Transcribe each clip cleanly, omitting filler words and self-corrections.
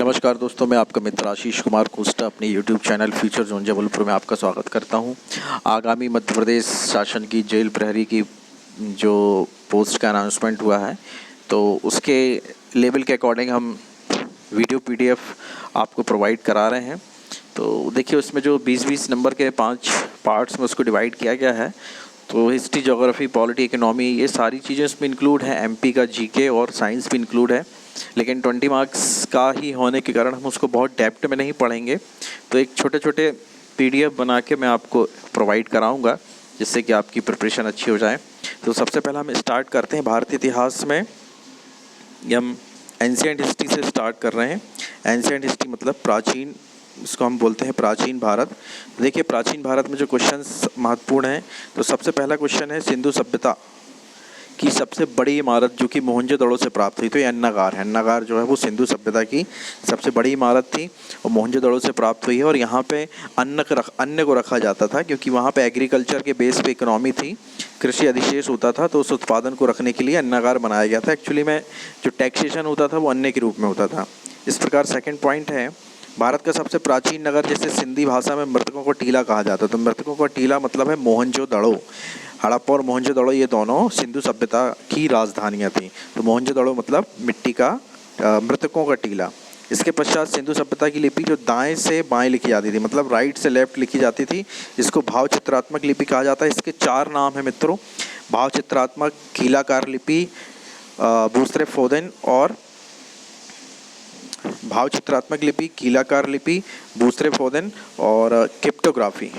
नमस्कार दोस्तों, मैं आपका मित्र आशीष कुमार कोस्टा अपने YouTube channel future zone Jabalpur में आपका स्वागत करता हूं। आगामी मध्य प्रदेश शासन की जेल प्रहरी की जो पोस्ट का अनाउंसमेंट हुआ है, तो उसके लेवल के अकॉर्डिंग हम वीडियो PDF आपको प्रोवाइड करा रहे हैं। तो देखिए, उसमें जो 20-20 नंबर के 5 पार्ट्स में उसको डिवाइड किया गया है। तो हिस्ट्री, ज्योग्राफी, पॉलिटी, इकोनॉमी, ये सारी चीज़ें इसमें इंक्लूड हैं। MP का GK और साइंस भी इंक्लूड है, लेकिन 20 मार्क्स का ही होने के कारण हम उसको बहुत डेप्थ में नहीं पढ़ेंगे। तो एक छोटे छोटे PDF बना के मैं आपको प्रोवाइड कराऊंगा, जिससे कि आपकी प्रिपरेशन अच्छी हो जाए। तो सबसे पहले हम स्टार्ट करते हैं भारतीय इतिहास में। हम एंशिएंट हिस्ट्री से स्टार्ट कर रहे हैं। एंशिएंट हिस्ट्री मतलब प्राचीन, इसको हम बोलते हैं प्राचीन भारत। देखिए, प्राचीन भारत में जो क्वेश्चंस महत्वपूर्ण हैं, तो सबसे पहला क्वेश्चन है सिंधु सभ्यता की सबसे बड़ी इमारत जो कि मोहनजोदड़ो से प्राप्त हुई। तो ये अन्नागार है। अन्नागार जो है वो सिंधु सभ्यता की सबसे बड़ी इमारत थी और मोहनजोदड़ो से प्राप्त हुई है। और यहाँ पे अन्न को रखा जाता था, क्योंकि वहाँ पे एग्रीकल्चर के बेस पे इकोनॉमी थी, कृषि अधिशेष होता था, तो उस उत्पादन को रखने के लिए अन्नागार बनाया गया था। एक्चुअली में जो टैक्सेशन होता था वो अन्न के रूप में होता था। इस प्रकार सेकेंड पॉइंट है, भारत का सबसे प्राचीन नगर, जैसे सिंधी भाषा में मृतकों को टीला कहा जाता है, तो मृतकों का टीला मतलब है मोहनजोदड़ो। हड़प्पा और मोहनजोदड़ो ये दोनों सिंधु सभ्यता की राजधानियाँ थीं। तो मोहनजोदड़ो मतलब मिट्टी का मृतकों का टीला। इसके पश्चात सिंधु सभ्यता की लिपि जो दाएं से बाएं लिखी जाती थी, मतलब राइट से लेफ्ट लिखी जाती थी, इसको भाव चित्रात्मक लिपि कहा जाता है। इसके 4 नाम हैं मित्रों: भाव चित्रात्मक, कीलाकार लिपि, बूस्त्रेफोदेन और भाव चित्रात्मक लिपि, कीलाकार लिपि, बूस्त्रेफोदेन और क्रिप्टोग्राफी।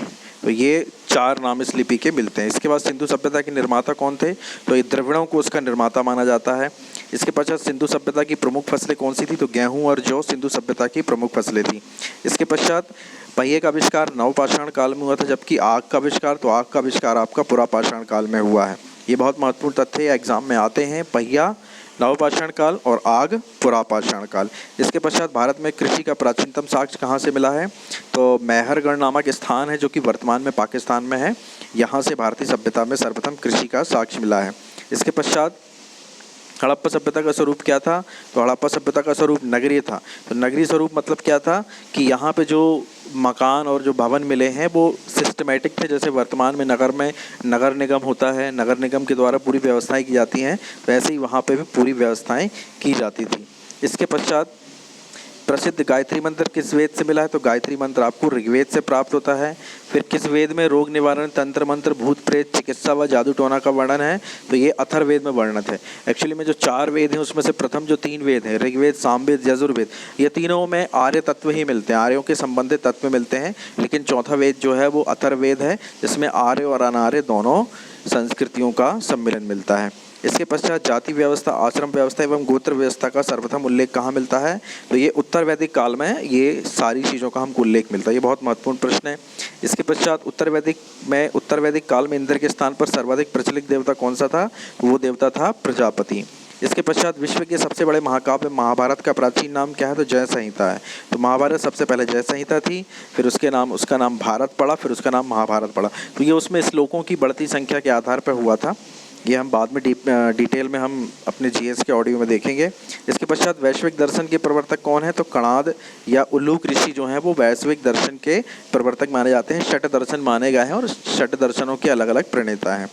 तो ये 4 नाम इस लिपि के मिलते हैं। इसके बाद सिंधु सभ्यता के निर्माता कौन थे? तो ये द्रविड़ों को उसका निर्माता माना जाता है। इसके पश्चात सिंधु सभ्यता की प्रमुख फसलें कौन सी थी? तो गेहूं और जौ सिंधु सभ्यता की प्रमुख फसलें थी। इसके पश्चात पहिए का आविष्कार नवपाषाण काल में हुआ था, जबकि आग का आविष्कार आपका पुरापाषाण काल में हुआ है। ये बहुत महत्वपूर्ण तथ्य एग्जाम में आते हैं। पहिया नवपाषाण काल और आग पुरापाषाण काल। इसके पश्चात भारत में कृषि का प्राचीनतम साक्ष्य कहाँ से मिला है? तो मैहरगढ़ नामक स्थान है, जो कि वर्तमान में पाकिस्तान में है। यहाँ से भारतीय सभ्यता में सर्वप्रथम कृषि का साक्ष्य मिला है। इसके पश्चात हड़प्पा सभ्यता का स्वरूप क्या था? तो हड़प्पा सभ्यता का स्वरूप नगरीय था। तो नगरीय स्वरूप मतलब क्या था कि यहाँ पे जो मकान और जो भवन मिले हैं वो सिस्टमेटिक थे। जैसे वर्तमान में नगर निगम होता है, नगर निगम के द्वारा पूरी व्यवस्थाएं की जाती हैं, तो ऐसे ही वहाँ पे भी पूरी व्यवस्थाएं की जाती थी। इसके पश्चात प्रसिद्ध गायत्री मंत्र किस वेद से मिला है? तो गायत्री मंत्र आपको ऋग्वेद से प्राप्त होता है। फिर किस वेद में रोग निवारण, तंत्र मंत्र, भूत प्रेत, चिकित्सा व जादू टोना का वर्णन है? तो ये अथर्ववेद में वर्णित है। एक्चुअली में जो 4 वेद हैं उसमें से प्रथम जो 3 वेद हैं, ऋग्वेद, सामवेद, यजुर्वेद, ये तीनों में आर्य तत्व ही मिलते हैं, आर्यों के संबंधित तत्व मिलते हैं। लेकिन चौथा वेद जो है वो अथर्ववेद है, जिसमें आर्य और अनार्य दोनों संस्कृतियों का सम्मिलन मिलता है। इसके पश्चात जाति व्यवस्था, आश्रम व्यवस्था एवं गोत्र व्यवस्था का सर्वप्रथम उल्लेख कहाँ मिलता है? तो ये उत्तर वैदिक काल में ये सारी चीज़ों का हमको उल्लेख मिलता है। ये बहुत महत्वपूर्ण प्रश्न है। इसके पश्चात उत्तर वैदिक काल में इंद्र के स्थान पर सर्वाधिक प्रचलित देवता कौन सा था? तो वो देवता था प्रजापति। इसके पश्चात विश्व के सबसे बड़े महाकाव्य महाभारत का प्राचीन नाम क्या है? तो जय संहिता है। तो महाभारत सबसे पहले जय संहिता थी, फिर उसका नाम भारत पड़ा, फिर उसका नाम महाभारत पड़ा। तो ये उसमें श्लोकों की बढ़ती संख्या के आधार पर हुआ था। ये हम बाद में डिटेल में हम अपने GS के ऑडियो में देखेंगे। इसके पश्चात वैश्विक दर्शन के प्रवर्तक कौन है? तो कणाद या उल्लूक ऋषि जो हैं वो वैश्विक दर्शन के प्रवर्तक माने जाते हैं। 6 दर्शन माने गए हैं और 6 दर्शनों के अलग अलग प्रणेता हैं।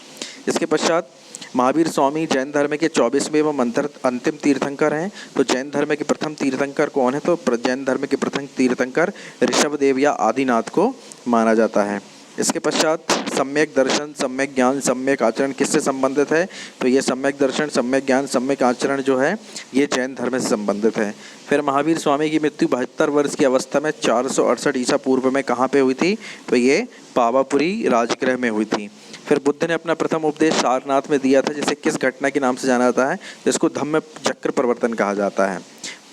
इसके पश्चात महावीर स्वामी जैन धर्म के 24वें एवं अंतिम तीर्थंकर हैं। तो जैन धर्म के प्रथम तीर्थंकर कौन है? तो जैन धर्म के प्रथम तीर्थंकर ऋषभदेव या आदिनाथ को माना जाता है। इसके पश्चात सम्यक दर्शन, सम्यक ज्ञान, सम्यक आचरण किससे संबंधित है? तो ये सम्यक दर्शन, सम्यक ज्ञान, सम्यक आचरण जो है ये जैन धर्म से संबंधित है। फिर महावीर स्वामी की मृत्यु 72 वर्ष की अवस्था में 468 ईसा पूर्व में कहाँ पे हुई थी? तो ये पावापुरी राजगृह में हुई थी। फिर बुद्ध ने अपना प्रथम उपदेश सारनाथ में दिया था, जिसे किस घटना के नाम से जाना जाता है? जिसको धम्म चक्र प्रवर्तन कहा जाता है।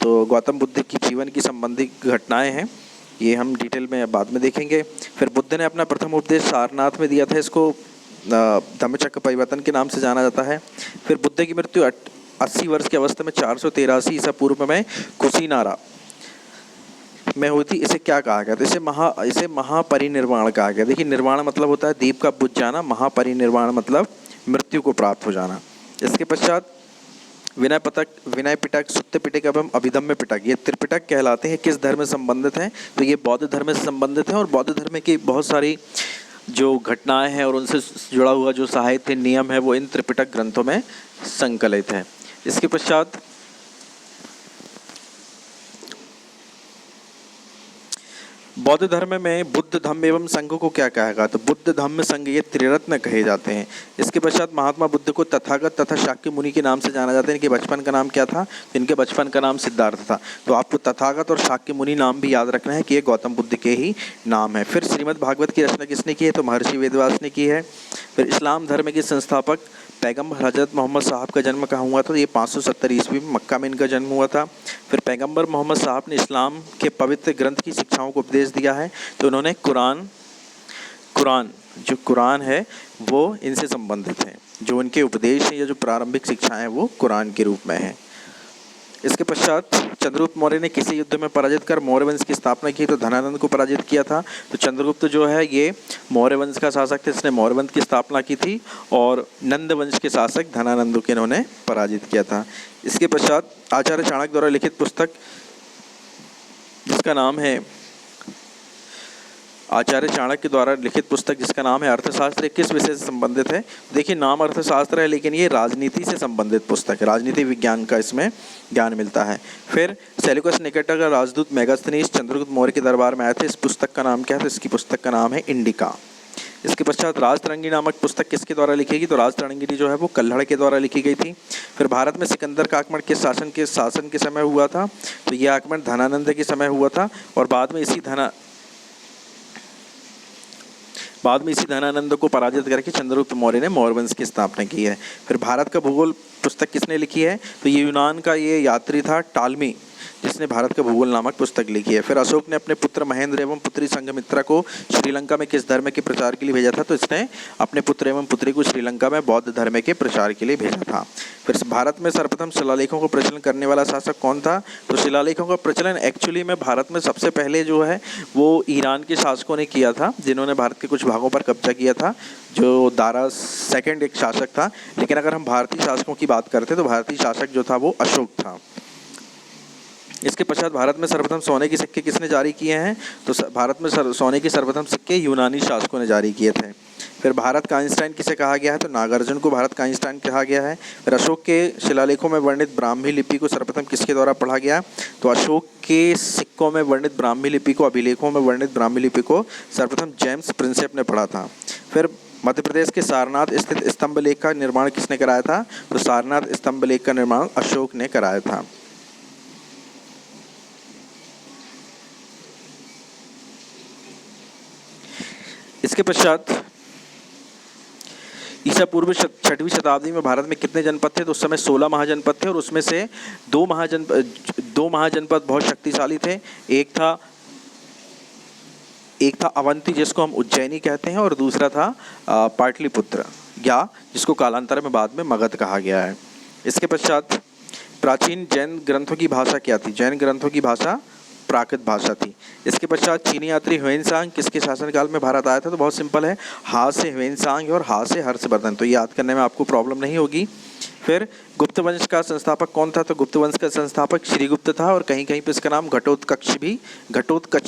तो गौतम बुद्ध की जीवन की संबंधी घटनाएं हैं, ये हम डिटेल में बाद में देखेंगे। फिर बुद्ध ने अपना प्रथम उपदेश सारनाथ में दिया था, इसको धम्मचक्र परिवर्तन के नाम से जाना जाता है। फिर बुद्ध की मृत्यु 80 वर्ष की अवस्था में 483 ईसा पूर्व में कुशीनारा में हुई थी। इसे क्या कहा गया? तो इसे महापरिनिर्वाण कहा गया। देखिए, निर्वाण मतलब होता है दीप का बुझ जाना, महापरिनिर्वाण मतलब मृत्यु को प्राप्त हो जाना। इसके पश्चात विनय पटक, विनय पिटक, सुत्त पिटक एवं अभिधम्य पिटक, ये त्रिपिटक कहलाते हैं। किस धर्म से संबंधित हैं? तो ये बौद्ध धर्म से संबंधित है और बौद्ध धर्म की बहुत सारी जो घटनाएं हैं और उनसे जुड़ा हुआ जो साहित्य नियम है वो इन त्रिपिटक ग्रंथों में संकलित है। इसके पश्चात बौद्ध धर्म में बुद्ध, धम्म एवं संघ को क्या कहा गया? तो बुद्ध, धम्म, संघ ये त्रिरत्न कहे जाते हैं। इसके पश्चात महात्मा बुद्ध को तथागत तथा शाक्य मुनि के नाम से जाना जाता है। इनके बचपन का नाम क्या था? तो इनके बचपन का नाम सिद्धार्थ था। तो आपको तथागत और शाक्य मुनि नाम भी याद रखना है कि ये गौतम बुद्ध के ही नाम है। फिर श्रीमद् भागवत की रचना किसने की है? तो महर्षि वेदव्यास ने की है। फिर इस्लाम धर्म के संस्थापक पैगम्बर हजरत मोहम्मद साहब का जन्म कहाँ हुआ था? तो ये 570 ईस्वी में मक्का में इनका जन्म हुआ था। फिर पैगम्बर मोहम्मद साहब ने इस्लाम के पवित्र ग्रंथ की शिक्षाओं को उपदेश दिया है। तो उन्होंने कुरान जो कुरान है वो इनसे संबंधित है। जो उनके उपदेश हैं या जो प्रारंभिक शिक्षाएं हैं वो कुरान के रूप में है। इसके पश्चात चंद्रगुप्त मौर्य ने किसी युद्ध में पराजित कर मौर्य वंश की स्थापना की? तो धनानंद को पराजित किया था। तो चंद्रगुप्त जो है ये मौर्य वंश का शासक थे, इसने मौर्य वंश की स्थापना की थी और नंद वंश के शासक धनानंद को इन्होंने पराजित किया था। इसके पश्चात आचार्य चाणक्य द्वारा लिखित पुस्तक जिसका नाम है आचार्य चाणक्य द्वारा लिखित पुस्तक जिसका नाम है अर्थशास्त्र, किस विषय से संबंधित है? देखिए नाम अर्थशास्त्र है लेकिन ये राजनीति से संबंधित पुस्तक है, राजनीति विज्ञान का इसमें ज्ञान मिलता है। फिर सेल्यूकस निकेटर का राजदूत मेगास्थनीज चंद्रगुप्त मौर्य के दरबार में आए थे। इस पुस्तक का नाम क्या है? तो इसकी पुस्तक का नाम है इंडिका। इसके पश्चात राजतरंगिणी नामक पुस्तक किसके द्वारा लिखी गई? तो राजतरंगिणी जो है वो कल्हड़ के द्वारा लिखी गई थी। फिर भारत में सिकंदर का आक्रमण किस शासन के समय हुआ था? तो यह आक्रमण धनानंद के समय हुआ था और बाद में इसी धनानंद को पराजित करके चंद्रगुप्त मौर्य ने मौर्य वंश की स्थापना की है। फिर भारत का भूगोल पुस्तक किसने लिखी है? तो ये यूनान का ये यात्री था टालमी जिसने भारत का भूगोल नामक पुस्तक लिखी है। फिर अशोक ने अपने पुत्र महेंद्र एवं पुत्री संघमित्रा को श्रीलंका में किस धर्म के प्रचार के लिए भेजा था? तो इसने अपने पुत्र एवं पुत्री को श्रीलंका में बौद्ध धर्म के प्रचार के लिए भेजा था। फिर भारत में सर्वप्रथम शिलालेखों को प्रचलन करने वाला शासक कौन था? तो शिलालेखों का प्रचलन एक्चुअली में भारत में सबसे पहले जो है वो ईरान के शासकों ने किया था, जिन्होंने भारत के कुछ भागों पर कब्जा किया था। जो दारा सेकंड एक शासक था, लेकिन अगर हम भारतीय शासकों की बात करते तो भारतीय शासक जो था वो अशोक था। इसके पश्चात भारत में सर्वप्रथम सोने के सिक्के किसने जारी किए हैं? तो भारत में सोने के सर्वप्रथम सिक्के यूनानी शासकों ने जारी किए थे। फिर भारत का आइंस्टाइन किसे कहा गया है? तो नागार्जुन को भारत का आइंस्टाइन कहा गया है। फिर अशोक के शिलालेखों में वर्णित ब्राह्मी लिपि को सर्वप्रथम किसके द्वारा पढ़ा गया? तो अशोक के सिक्कों में वर्णित ब्राह्मी लिपि को, अभिलेखों में वर्णित ब्राह्मी लिपि को सर्वप्रथम जेम्स प्रिंसेप ने पढ़ा था। फिर मध्य प्रदेश के सारनाथ स्थित स्तंभ लेख का निर्माण किसने कराया था? तो सारनाथ स्तंभ लेख का निर्माण अशोक ने कराया था। इसके पश्चात ईसा पूर्व 6वीं शताब्दी में भारत में कितने जनपद थे? तो उस समय 16 महाजनपद थे और उसमें से दो महाजनपद बहुत शक्तिशाली थे। एक था अवंती जिसको हम उज्जैनी कहते हैं और दूसरा था पाटलिपुत्र या जिसको कालांतर में बाद में मगध कहा गया है। इसके पश्चात प्राचीन जैन ग्रंथों की भाषा क्या थी? जैन ग्रंथों की भाषा प्राकृत भाषा थी। इसके पश्चात चीनी यात्री ह्वेनसांग किसके शासनकाल में भारत आया था? तो बहुत सिंपल है, हा से ह्वेनसांग और हा से हर्षवर्धन, तो याद करने में आपको प्रॉब्लम नहीं होगी। फिर गुप्त वंश का संस्थापक कौन था? तो गुप्त वंश का संस्थापक श्रीगुप्त था और कहीं कहीं पर इसका नाम घटोत्कच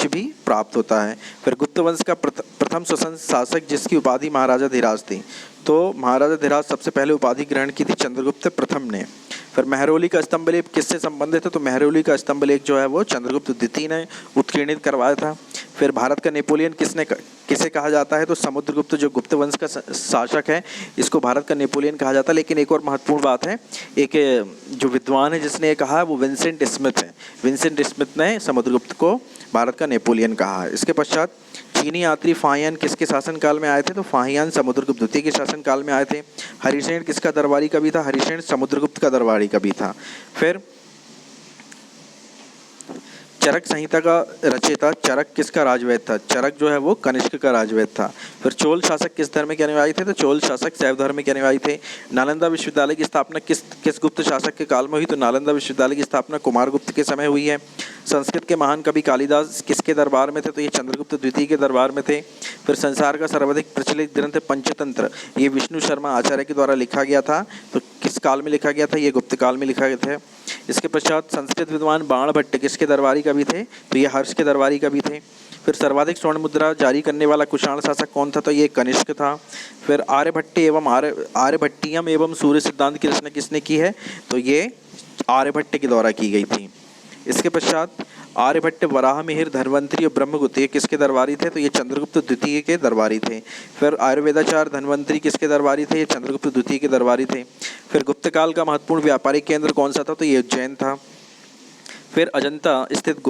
भी प्राप्त होता है। फिर गुप्त वंश का प्रथम स्वतंत्र शासक जिसकी उपाधि महाराजा धीराज थी, तो महाराजा धीराज सबसे पहले उपाधि ग्रहण की थी चंद्रगुप्त प्रथम ने। फिर मेहरौली का स्तंभलेख किससे संबंधित है? तो मेहरौली का स्तंभलेख जो है वो चंद्रगुप्त द्वितीय ने उत्कीर्णित करवाया था। फिर भारत का नेपोलियन किसे कहा जाता है? तो समुद्रगुप्त जो गुप्त वंश का शासक है इसको भारत का नेपोलियन कहा जाता है। लेकिन एक और महत्वपूर्ण बात है, एक जो विद्वान है जिसने ये कहा है वो विंसेंट स्मिथ है। विंसेंट स्मिथ ने समुद्रगुप्त को भारत का नेपोलियन कहा है। इसके पश्चात चीनी यात्री फाहियान किसके शासनकाल में आए थे? तो फाहियान समुद्रगुप्त द्वितीय के शासनकाल में आए थे। हरिसेन किसका दरबारी कवि था? हरिसेन समुद्रगुप्त का दरबारी कवि था। फिर चरक संहिता का रचयिता चरक किसका राजवैद्य था? चरक जो है वो कनिष्क का राजवैद्य था। फिर चोल शासक किस धर्म के अनुयायी थे? तो चोल शासक शैव धर्म के अनुयायी थे। नालंदा विश्वविद्यालय की स्थापना किस गुप्त शासक के काल में हुई? तो नालंदा विश्वविद्यालय की स्थापना कुमारगुप्त के समय हुई है। संस्कृत के महान कवि कालिदास किसके दरबार में थे? तो ये चंद्रगुप्त द्वितीय के दरबार में थे। फिर संसार का सर्वाधिक प्रचलित ग्रंथ पंचतंत्र, ये विष्णु शर्मा आचार्य के द्वारा लिखा गया था। तो किस काल में लिखा गया था? ये गुप्त काल में लिखा गया था। इसके पश्चात संस्कृत विद्वान बाणभट्ट किसके दरबारी कवि थे? तो ये हर्ष के दरबारी कवि थे। फिर सर्वाधिक स्वर्ण मुद्रा जारी करने वाला कुषाण शासक कौन था? तो ये कनिष्क था। फिर आर्यभट्टियम एवं सूर्य सिद्धांत की रचना किसने की है? तो ये आर्यभट्ट के द्वारा की गई थी। इसके पश्चात आर्यभट्ट, वराहमिहिर, धन्वंतरी और ब्रह्मगुप्त ये किसके दरबारी थे? तो ये चंद्रगुप्त द्वितीय के दरबारी थे। फिर आयुर्वेदाचार्य धन्वंतरी किसके दरबारी थे? ये चंद्रगुप्त द्वितीय के दरबारी थे। फिर गुप्त काल का महत्वपूर्ण व्यापारिक केंद्र कौन सा था? तो ये उज्जैन था। फिर अजंता स्थित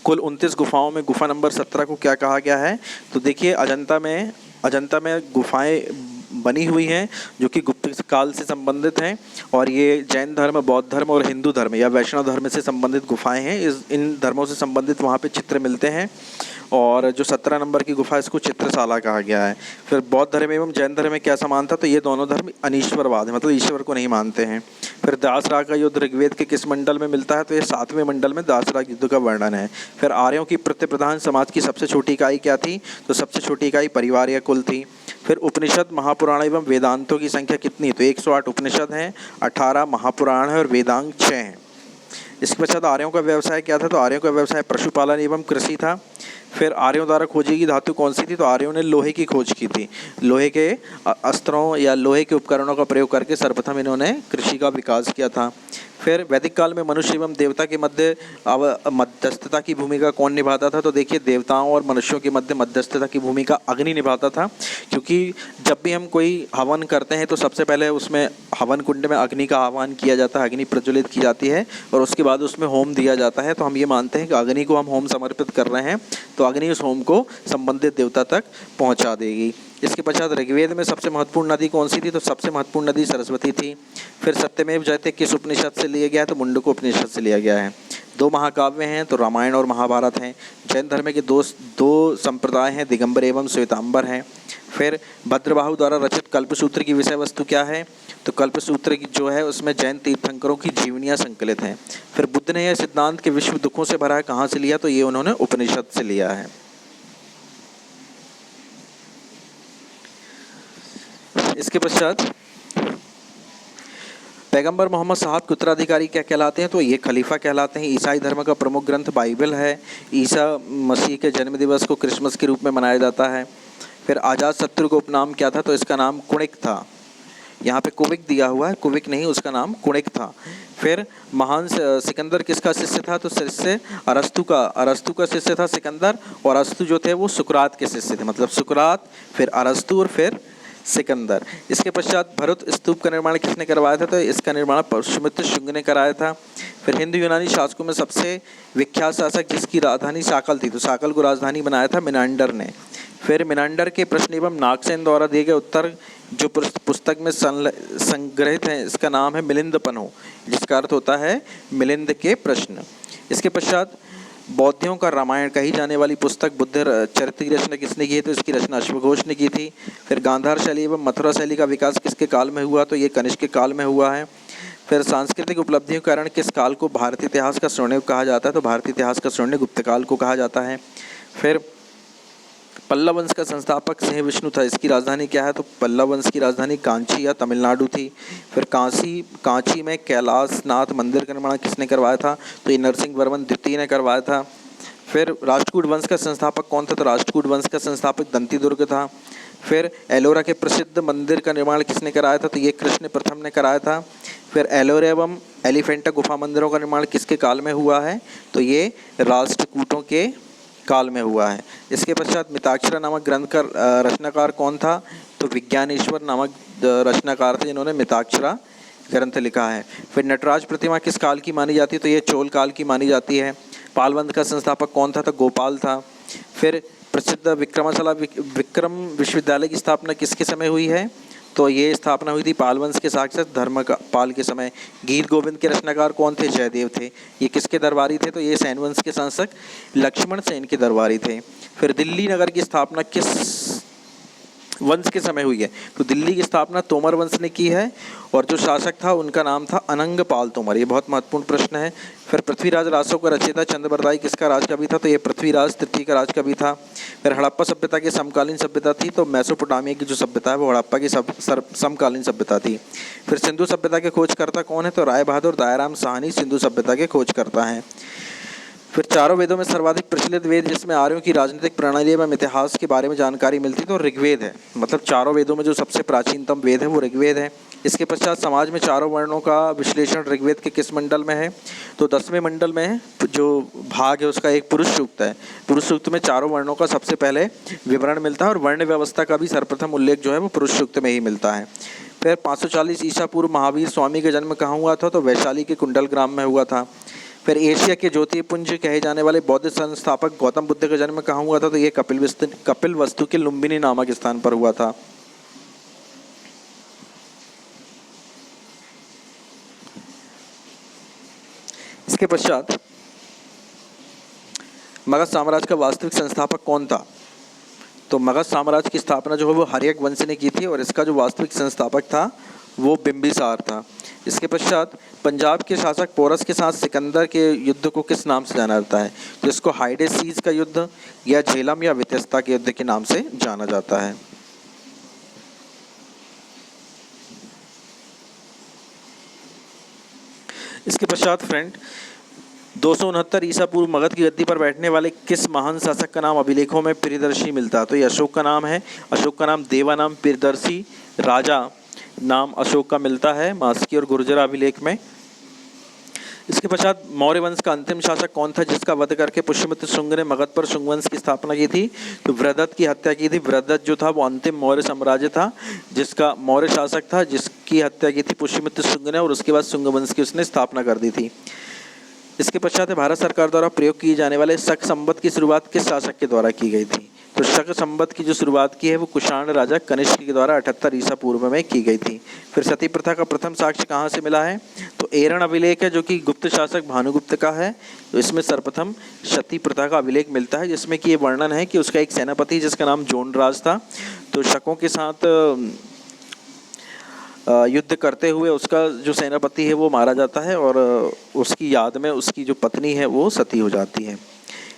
कुल 29 गुफाओं में गुफा नंबर 17 को क्या कहा गया है? तो देखिए अजंता में गुफाएं बनी हुई हैं जो कि गुप्त काल से संबंधित हैं, और ये जैन धर्म, बौद्ध धर्म और हिंदू धर्म या वैष्णव धर्म से संबंधित गुफाएं हैं। इन धर्मों से संबंधित वहाँ पे चित्र मिलते हैं, और जो 17 नंबर की गुफा इसको चित्रशाला कहा गया है। फिर बौद्ध धर्म एवं जैन धर्म में क्या समान था? तो ये दोनों धर्म अनीश्वरवाद है, मतलब ईश्वर को नहीं मानते हैं। फिर दासराग का युद्ध ऋग्वेद के किस मंडल में मिलता है? तो ये 7वें मंडल में दासराग युद्ध का वर्णन है। फिर आर्यों की प्रत्यप्रधान समाज की सबसे छोटी इकाई क्या थी? तो सबसे छोटी इकाई परिवार या कुल थी। फिर उपनिषद, महापुराण एवं वेदांतों की संख्या कितनी? तो 108 उपनिषद हैं, 18 महापुराण है और वेदांत 6 हैं। इसके पश्चात आर्यों का व्यवसाय क्या था? तो आर्यों का व्यवसाय पशुपालन एवं कृषि था। फिर आर्यों द्वारा खोजी गई धातु कौन सी थी? तो आर्यों ने लोहे की खोज की थी। लोहे के अस्त्रों या लोहे के उपकरणों का प्रयोग करके सर्वप्रथम इन्होंने कृषि का विकास किया था। फिर वैदिक काल में मनुष्य एवं देवता के मध्य मध्यस्थता की भूमिका कौन निभाता था? तो देखिए देवताओं और मनुष्यों के मध्य मध्यस्थता की भूमिका अग्नि निभाता था, क्योंकि जब भी हम कोई हवन करते हैं तो सबसे पहले उसमें हवन कुंड में अग्नि का आह्वान किया जाता है, अग्नि प्रज्वलित की जाती है और उसके बाद उसमें होम दिया जाता है। तो हम ये मानते हैं कि अग्नि को हम होम समर्पित कर रहे हैं, तो अग्नि उस होम को संबंधित देवता तक पहुंचा देगी। इसके पश्चात ऋग्वेद में सबसे महत्वपूर्ण नदी कौन सी थी? तो सबसे महत्वपूर्ण नदी सरस्वती थी। फिर सत्यमेव जयते किस उपनिषद से लिया गया है? तो मुंडको उपनिषद से लिया गया है। 2 महाकाव्य हैं, तो रामायण और महाभारत हैं। जैन धर्म के दो संप्रदाय हैं, दिगंबर एवं श्वेतांबर हैं। फिर भद्रबाहु द्वारा रचित कल्पसूत्र की विषय वस्तु क्या है? तो कल्पसूत्र की जो है उसमें जैन तीर्थंकरों की जीवनियाँ संकलित हैं। फिर बुद्ध ने यह सिद्धांत के विश्व दुखों से भरा है कहाँ से लिया? तो ये उन्होंने उपनिषद से लिया है। इसके पश्चात पैगंबर मोहम्मद साहब के उत्तराधिकारी क्या कहलाते हैं? तो ये खलीफा कहलाते हैं। ईसाई धर्म का प्रमुख ग्रंथ बाइबल है। ईसा मसीह के जन्म दिवस को क्रिसमस के रूप में मनाया जाता है। फिर अजात शत्रु का उपनाम क्या था? तो इसका नाम कुणिक था। यहाँ पे कुविक दिया हुआ है, कुविक नहीं, उसका नाम कुणिक था। फिर महान सिकंदर किसका शिष्य था? तो शिष्य अरस्तु का शिष्य था सिकंदर, और अरस्तु जो थे वो सुकरात के शिष्य थे, मतलब सुकरात, फिर अरस्तु और फिर सिकंदर। इसके पश्चात भरत स्तूप का निर्माण किसने करवाया था? तो इसका निर्माण पुष्यमित्र शुंग ने कराया था। फिर हिंदू यूनानी शासकों में सबसे विख्यात शासक जिसकी राजधानी साकल थी, तो साकल को राजधानी बनाया था मिनांडर ने। फिर मिनांडर के प्रश्न एवं नागसेन द्वारा दिए गए उत्तर जो पुस्तक में संग्रहित हैं, इसका नाम है मिलिंदपनो, जिसका अर्थ होता है मिलिंद के प्रश्न। इसके पश्चात बौद्धियों का रामायण कही जाने वाली पुस्तक बुद्ध चरित्र की रचना किसने की है? तो इसकी रचना अश्वघोष ने की थी। फिर गांधार शैली एवं मथुरा शैली का विकास किसके काल में हुआ? तो ये कनिष्क के काल में हुआ है। फिर सांस्कृतिक उपलब्धियों के कारण किस काल को भारतीय इतिहास का स्वर्णिम कहा जाता है? तो भारतीय इतिहास का स्वर्णिम गुप्त काल को कहा जाता है। फिर पल्लव वंश का संस्थापक सिंह विष्णु था, इसकी राजधानी क्या है? तो पल्लव वंश की राजधानी कांची या तमिलनाडु थी। फिर कांची में कैलाशनाथ मंदिर का निर्माण किसने करवाया था? तो ये नरसिंह वर्मन द्वितीय ने करवाया था। फिर राष्ट्रकूट वंश का संस्थापक कौन था? तो राष्ट्रकूट वंश का संस्थापक दंतीदुर्ग था। फिर एलोरा के प्रसिद्ध मंदिर का निर्माण किसने कराया था? तो ये कृष्ण प्रथम ने कराया था। फिर एलोरा एवं एलिफेंटा गुफा मंदिरों का निर्माण किसके काल में हुआ है? तो ये राष्ट्रकूटों के काल में हुआ है। इसके पश्चात मिताक्षरा नामक ग्रंथ का रचनाकार कौन था? तो विज्ञानेश्वर नामक रचनाकार थे जिन्होंने मिताक्षरा ग्रंथ लिखा है। फिर नटराज प्रतिमा किस काल की मानी जाती है? तो ये चोल काल की मानी जाती है। पालवंश का संस्थापक कौन था? तो गोपाल था। फिर प्रसिद्ध विक्रम विश्वविद्यालय की स्थापना किसके समय हुई है? तो ये स्थापना हुई थी पालवंश के शासक धर्मपाल के समय। गीत गोविंद के रचनाकार कौन थे? जयदेव थे। ये किसके दरबारी थे? तो ये सैनवंश के शासक लक्ष्मण सेन के दरबारी थे। फिर दिल्ली नगर की स्थापना किस वंश के समय हुई है। तो दिल्ली की स्थापना तोमर वंश ने की है और जो शासक था उनका नाम था अनंगपाल तोमर। ये बहुत महत्वपूर्ण प्रश्न है। फिर पृथ्वीराज रासो का रचयिता चंद्रबरदाई किसका राजकवि था? तो ये पृथ्वीराज तृतीय का राजकवि था। फिर हड़प्पा सभ्यता की समकालीन सभ्यता थी, तो मेसोपोटामिया की जो सभ्यता है वो हड़प्पा की समकालीन सभ्यता थी। फिर सिंधु सभ्यता के खोजकर्ता कौन है? तो राय बहादुर दयाराम साहनी सिंधु सभ्यता के खोजकर्ता हैं। फिर चारों वेदों में सर्वाधिक प्रचलित वेद जिसमें आर्यों की राजनीतिक प्रणाली एवं इतिहास के बारे में जानकारी मिलती तो ऋग्वेद है। मतलब चारों वेदों में जो सबसे प्राचीनतम वेद है वो ऋग्वेद है। इसके पश्चात समाज में चारों वर्णों का विश्लेषण ऋग्वेद के किस मंडल में है? तो 10वें मंडल में जो भाग है उसका एक पुरुष सूक्त है। पुरुष सूक्त में चारों वर्णों का सबसे पहले विवरण मिलता है और वर्ण व्यवस्था का भी सर्वप्रथम उल्लेख जो है वो पुरुष सूक्त में ही मिलता है। फिर 540 ईसा पूर्व महावीर स्वामी का जन्म कहाँ हुआ था? तो वैशाली के कुंडल ग्राम में हुआ था। फिर एशिया के ज्योतिपुंज कहे जाने वाले बौद्ध संस्थापक गौतम बुद्ध का जन्म कहाँ हुआ था? तो ये कपिलवस्तु के लुम्बिनी नामक स्थान पर हुआ था। इसके पश्चात मगध साम्राज्य का वास्तविक संस्थापक कौन था? तो मगध साम्राज्य की स्थापना जो है वो हर्यक वंश ने की थी और इसका जो वास्तविक संस्थापक था वो बिंबिसार था। इसके पश्चात पंजाब के शासक पोरस के साथ सिकंदर के युद्ध को किस नाम से जाना जाता है? जिसको हाइडेसीज का युद्ध या झेलम या वितस्ता के युद्ध के नाम से जाना जाता है। इसके पश्चात फ्रेंड 269 ईसा पूर्व मगध की गद्दी पर बैठने वाले किस महान शासक का नाम अभिलेखों में प्रियदर्शी मिलता है? तो ये अशोक का नाम है। अशोक का नाम देवानाम प्रियदर्शी राजा नाम अशोक का मिलता है मास्की और गुर्जर अभिलेख में। इसके पश्चात मौर्य वंश का अंतिम शासक कौन था जिसका वध करके पुष्यमित्र शुंग ने मगध पर शुंग वंश की स्थापना की थी? तो वृहदत्त की हत्या की थी। वृहदत्त जो था वो अंतिम मौर्य साम्राज्य था जिसका मौर्य शासक था जिसकी हत्या की थी पुष्यमित्र शुंग ने और उसके बाद शुंग वंश की उसने स्थापना कर दी थी। इसके पश्चात भारत सरकार द्वारा प्रयोग किए जाने वाले शक संवत की शुरुआत किस शासक के द्वारा की गई थी? तो शक संवत की जो शुरुआत की है वो कुषाण राजा कनिष्क के द्वारा 78 ईसा पूर्व में की गई थी। फिर सती प्रथा का प्रथम साक्ष्य कहाँ से मिला है? तो एरण अभिलेख है जो कि गुप्त शासक भानुगुप्त का है। तो इसमें सर्वप्रथम सती प्रथा का अभिलेख मिलता है जिसमें कि ये वर्णन है कि उसका एक सेनापति जिसका नाम जोनराज था तो शकों के साथ युद्ध करते हुए उसका जो सेनापति है वो मारा जाता है और उसकी याद में उसकी जो पत्नी है वो सती हो जाती है।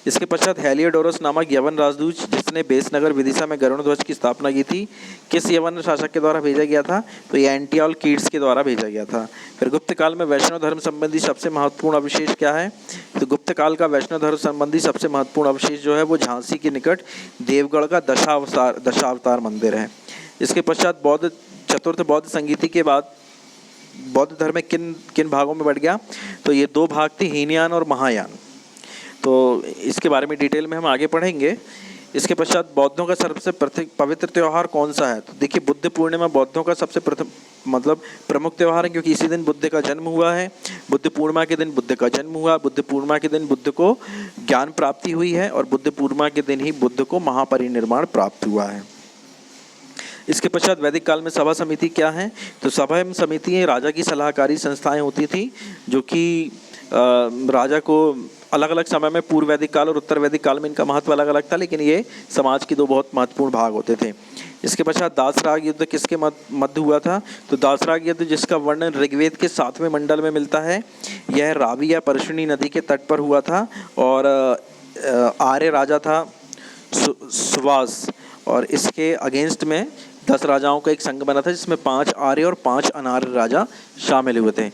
इसके पश्चात हेलियोडोरस नामक यवन राजदूत जिसने बेसनगर विदिशा में गरुड़ ध्वज की स्थापना की थी किस यवन शासक के द्वारा भेजा गया था? तो ये एंटियोल कीट्स के द्वारा भेजा गया था। फिर गुप्त काल में वैष्णव धर्म संबंधी सबसे महत्वपूर्ण अवशेष क्या है? तो गुप्त काल का वैष्णव धर्म संबंधी सबसे महत्वपूर्ण अवशेष जो है वो झांसी के निकट देवगढ़ का दशावतार मंदिर है। इसके पश्चात चतुर्थ बौद्ध संगीति के बाद बौद्ध धर्म किन किन भागों में बढ़ गया? तो ये दो भाग थे, हीनयान और महायान। तो इसके बारे में डिटेल में हम आगे पढ़ेंगे। इसके पश्चात बौद्धों का सबसे पवित्र त्यौहार कौन सा है? तो देखिए बुद्ध पूर्णिमा बौद्धों का सबसे प्रमुख त्यौहार है क्योंकि इसी दिन बुद्ध का जन्म हुआ है। बुद्ध पूर्णिमा के दिन बुद्ध का जन्म हुआ। बुद्ध पूर्णिमा के दिन बुद्ध को ज्ञान प्राप्ति हुई है और बुद्ध पूर्णिमा के दिन ही बुद्ध को महापरिनिर्वाण प्राप्त हुआ है। इसके पश्चात वैदिक काल में सभा समिति क्या है? तो सभा एवं समितियाँ राजा की सलाहकारी संस्थाएं होती थी जो कि राजा को अलग अलग समय में पूर्व वैदिक काल और उत्तर वैदिक काल में इनका महत्व अलग अलग था, लेकिन ये समाज के दो बहुत महत्वपूर्ण भाग होते थे। इसके पश्चात दासराग युद्ध किसके मध्य हुआ था? तो दासराग युद्ध जिसका वर्णन ऋग्वेद के 7वें मंडल में मिलता है, यह रावी या परशुनी नदी के तट पर हुआ था और आर्य राजा था सुवास और इसके अगेंस्ट में 10 राजाओं का एक संघ बना था जिसमें 5 आर्य और 5 अनार्य राजा शामिल हुए थे।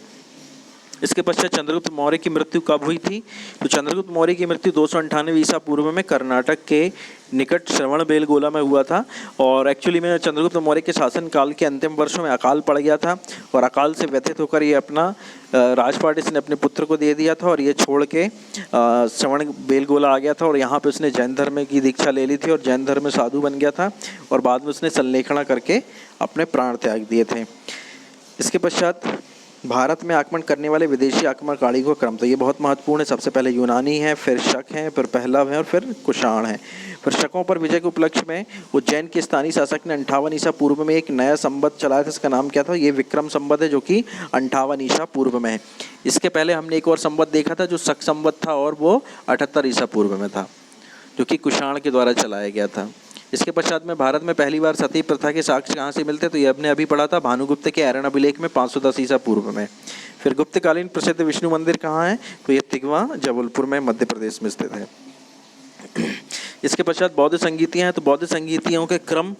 इसके पश्चात चंद्रगुप्त मौर्य की मृत्यु कब हुई थी? तो चंद्रगुप्त मौर्य की मृत्यु 298 ईसा पूर्व में कर्नाटक के निकट श्रवणबेलगोला में हुआ था और एक्चुअली में चंद्रगुप्त मौर्य के शासनकाल के अंतिम वर्षों में अकाल पड़ गया था और अकाल से व्यथित होकर ये अपना राजपाट इसने अपने पुत्र को दे दिया था और ये छोड़ के श्रवणबेलगोला आ गया था और यहाँ पे उसने जैन धर्म की दीक्षा ले ली थी और जैन धर्म में साधु बन गया था और बाद में उसने संलेखना करके अपने प्राण त्याग दिए थे। इसके पश्चात भारत में आक्रमण करने वाले विदेशी आक्रमणकारी का क्रम, तो ये बहुत महत्वपूर्ण है। सबसे पहले यूनानी है, फिर शक है, फिर पहलव है और फिर कुषाण है। फिर शकों पर विजय के उपलक्ष्य में उज्जैन के स्थानीय शासक ने 58 ईसा पूर्व में एक नया संवत चलाया था। इसका नाम क्या था? ये विक्रम संवत है जो कि 58 ईसा पूर्व में है। इसके पहले हमने एक और संवत देखा था जो शक संवत था और वो 78 ईसा पूर्व में था जो कि कुषाण के द्वारा चलाया गया था। इसके पश्चात में भारत में पहली बार सती प्रथा के साक्ष्य कहाँ से मिलते हैं, तो ये हमने अभी पढ़ा था भानुगुप्त के ऐरण अभिलेख में 510 ईसा पूर्व में। फिर गुप्तकालीन प्रसिद्ध विष्णु मंदिर कहाँ है, तो ये तिगवा जबलपुर में मध्य प्रदेश में स्थित है। इसके पश्चात बौद्ध संगीतियाँ हैं, तो बौद्ध संगीतियों के क्रम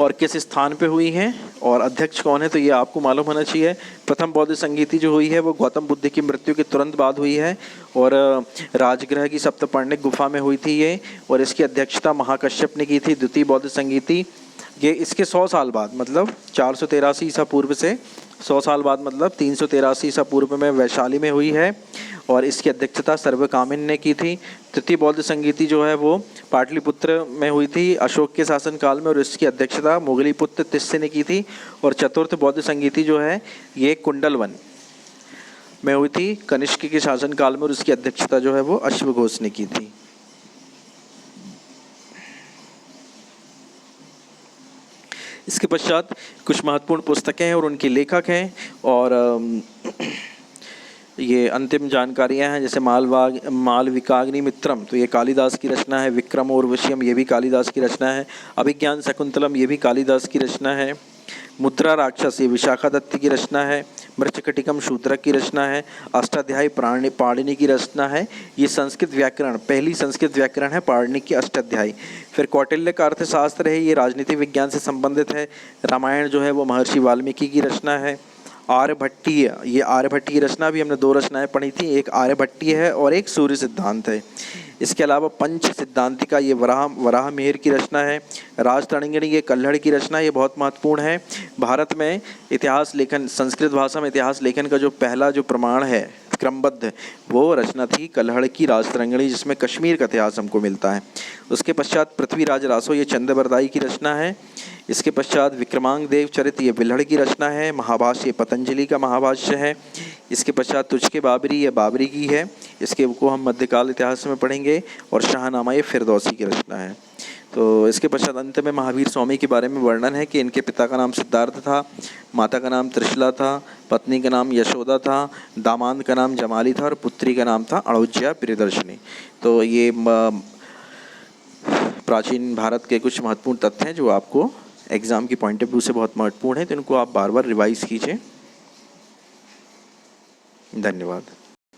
और किस स्थान पे हुई हैं और अध्यक्ष कौन है, तो ये आपको मालूम होना चाहिए। प्रथम बौद्ध संगीति जो हुई है वो गौतम बुद्ध की मृत्यु के तुरंत बाद हुई है और राजगृह की सप्तपर्णिक गुफा में हुई थी ये, और इसकी अध्यक्षता महाकश्यप ने की थी। द्वितीय बौद्ध संगीति ये इसके 100 साल बाद मतलब 483 ईसा पूर्व से 100 साल बाद मतलब 383 ईसा पूर्व में वैशाली में हुई है और इसकी अध्यक्षता सर्वकामिन ने की थी। तृतीय बौद्ध संगीति जो है वो पाटलिपुत्र में हुई थी अशोक के शासनकाल में और इसकी अध्यक्षता मुगली पुत्र तिस्से ने की थी। और चतुर्थ बौद्ध संगीति जो है ये कुंडलवन में हुई थी कनिष्क के शासनकाल में और इसकी अध्यक्षता जो है वो अश्वघोष ने की थी। इसके पश्चात कुछ महत्वपूर्ण पुस्तकें हैं और उनके लेखक हैं और ये अंतिम जानकारियां हैं, जैसे मालविकाग्निमित्रम तो ये कालिदास की रचना है। विक्रम और विषयम ये भी कालिदास की रचना है। अभिज्ञान शकुंतलम ये भी कालिदास की रचना है। मुद्रा राक्षस ये विशाखादत्त की रचना है। मृच्छकटिकम शूद्रक की रचना है। अष्टाध्यायी पाणिनि की रचना है। ये संस्कृत व्याकरण पहली संस्कृत व्याकरण है पाणिनि की अष्टाध्यायी। फिर कौटिल्य का अर्थशास्त्र है, ये राजनीति विज्ञान से संबंधित है। रामायण जो है वो महर्षि वाल्मीकि की रचना है। आर्यभट्टीय ये आर्यभट्ट की रचना भी हमने 2 रचनाएं पढ़ी थी, एक आर्यभट्टीय है और एक सूर्य सिद्धांत है। इसके अलावा पंच सिद्धांतिका ये वराह मिहिर की रचना है। राजतरंगिणी ये कल्हड़ की रचना, ये बहुत महत्वपूर्ण है। भारत में इतिहास लेखन संस्कृत भाषा में इतिहास लेखन का जो पहला जो प्रमाण है क्रमबद्ध वो रचना थी कल्हड़ की राजतरंगिणी, जिसमें कश्मीर का इतिहास हमको मिलता है। उसके पश्चात पृथ्वीराज रासो ये चंद्रबरदाई की रचना है। इसके पश्चात विक्रमांक देव चरित ये बिल्हड़ की रचना है। महाभाष्य पतंजलि का महाभाष्य है। इसके पश्चात तुझके बाबरी ये बाबरी की है, इसके को हम मध्यकाल इतिहास में पढ़ेंगे। और शाहनामा ये फिरदौसी की रचना है। तो इसके पश्चात अंत में महावीर स्वामी के बारे में वर्णन है कि इनके पिता का नाम सिद्धार्थ था, माता का नाम त्रिशला था, पत्नी का नाम यशोदा था, दामाद का नाम जमाली था और पुत्री का नाम था अणुज्या प्रियदर्शनी। तो ये प्राचीन भारत के कुछ महत्वपूर्ण तथ्य हैं जो आपको एग्ज़ाम की पॉइंट ऑफ व्यू से बहुत महत्वपूर्ण है, तो इनको आप बार बार रिवाइज कीजिए। धन्यवाद।